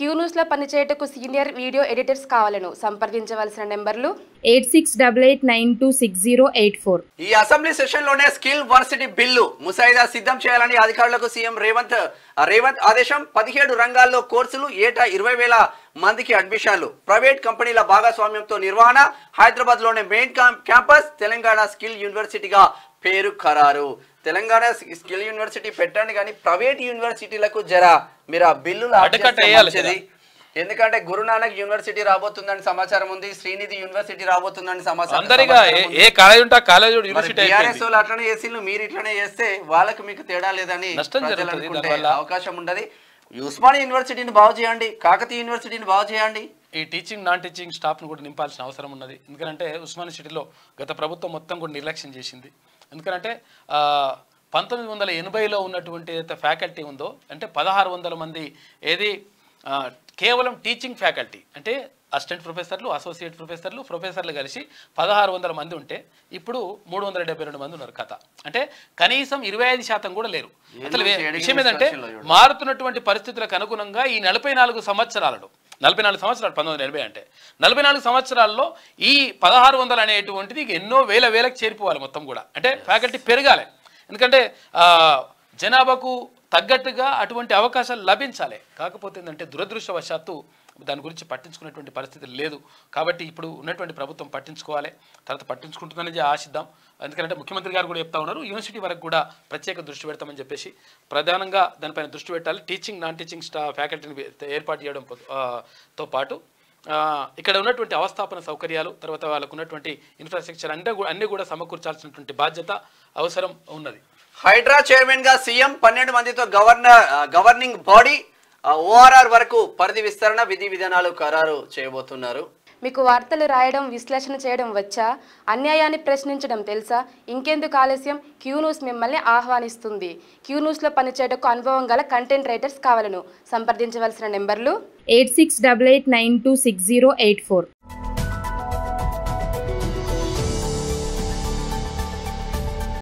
Q news లో పనిచేయటకు senior video editors కావాలను సంప్రదించవలసిన నెంబర్లు 8688926084. ఈ అసెంబ్లీ సెషన్ లోనే స్కిల్ వర్సిటీ బిల్లు ముసాయిదా సిద్ధం చేయాలని అధికారులకు సీఎం రేవంత్ ఆదేశం. 17 రంగాల్లో కోర్సులు, ఏటా 20,000 మందికి అడ్మిషన్లు, ప్రైవేట్ కంపెనీల భాగస్వామ్యంతో నిర్వహణ, హైదరాబాద్ లోనే మెయిన్ క్యాంపస్, తెలంగాణ స్కిల్ యూనివర్సిటీగా పేరు ఖరారు. తెలంగాణ స్కిల్ యూనివర్సిటీ పెట్టండి కానీ ప్రైవేట్ యూనివర్సిటీలకు జరా మీరు ఆ బిల్లులు అడ్డుకట్టేయాలి. ఎందుకంటే గురునానక్ యూనివర్సిటీ రాబోతుందని సమాచారం ఉంది, శ్రీనిధి యూనివర్సిటీ రాబోతుందని సమాచారం. అట్లనే చేసి మీరు ఇట్లనే చేస్తే వాళ్ళకి మీకు తేడా లేదని అవకాశం ఉండదు. ఉస్మానియా యూనివర్సిటీని బాగు చేయండి, కాకతీయ యూనివర్సిటీని బాగు చేయండి. ఈ టీచింగ్ నాన్ టీచింగ్ స్టాఫ్ను కూడా నింపాల్సిన అవసరం ఉన్నది. ఎందుకంటే ఉస్మానియా సిటీలో గత ప్రభుత్వం మొత్తం కూడా నిర్లక్ష్యం చేసింది. ఎందుకంటే 1980లో ఉన్నటువంటి ఏదైతే ఫ్యాకల్టీ ఉందో అంటే 1600 మంది ఏది కేవలం టీచింగ్ ఫ్యాకల్టీ అంటే అసిస్టెంట్ ప్రొఫెసర్లు, అసోసియేట్ ప్రొఫెసర్లు, ప్రొఫెసర్లు కలిసి 1600 మంది ఉంటే ఇప్పుడు 372 మంది ఉన్నారు. కథ అంటే కనీసం 25% కూడా లేరు. అసలు విషయం ఏంటంటే మారుతున్నటువంటి పరిస్థితులకు అనుగుణంగా ఈ 44 సంవత్సరాలు 1980 అంటే 44 సంవత్సరాల్లో ఈ 1600 అనేటువంటిది ఎన్నో వేలకు చేరిపోవాలి మొత్తం కూడా. అంటే ఫ్యాకల్టీ పెరగాలి. ఎందుకంటే జనాభాకు తగ్గట్టుగా అటువంటి అవకాశాలు లభించాలి. కాకపోతే ఏంటంటే దురదృష్టవశాత్తు దాని గురించి పట్టించుకునేటువంటి పరిస్థితి లేదు. కాబట్టి ఇప్పుడు ఉన్నటువంటి ప్రభుత్వం పట్టించుకోవాలి, తర్వాత పట్టించుకుంటుందని ఆశిద్దాం. ఎందుకంటే ముఖ్యమంత్రి గారు కూడా చెప్తా ఉన్నారు యూనివర్సిటీ వరకు కూడా ప్రత్యేక దృష్టి పెడతామని చెప్పేసి ప్రధానంగా దానిపైన దృష్టి పెట్టాలి. టీచింగ్ నాన్ టీచింగ్ ఫ్యాకల్టీని ఏర్పాటు చేయడంతో పాటు ఇక్కడ ఉన్నటువంటి అవస్థాపన సౌకర్యాలు, తర్వాత వాళ్ళకు ఉన్నటువంటి ఇన్ఫ్రాస్ట్రక్చర్ అన్నీ కూడా సమకూర్చాల్సినటువంటి బాధ్యత అవసరం ఉన్నది. హైడ్రా చైర్మన్ గా సీఎం 12 మందితో గవర్నింగ్ బాడీ ఓఆర్ఆర్ వరకు పరిధి విస్తరణ, విధి విధానాలు ఖరారు చేయబోతున్నారు. మీకు వార్తలు రాయడం, విశ్లేషణ చేయడం వచ్చా? అన్యాయాన్ని ప్రశ్నించడం తెలుసా? ఇంకెందుకు ఆలస్యం? క్యూ న్యూస్ మిమ్మల్ని ఆహ్వానిస్తుంది. క్యూ న్యూస్ లో పనిచేయటకు అనుభవం గల కంటెంట్ రైటర్స్ కావాలను సంప్రదించవలసిన నెంబర్లు 8688926084.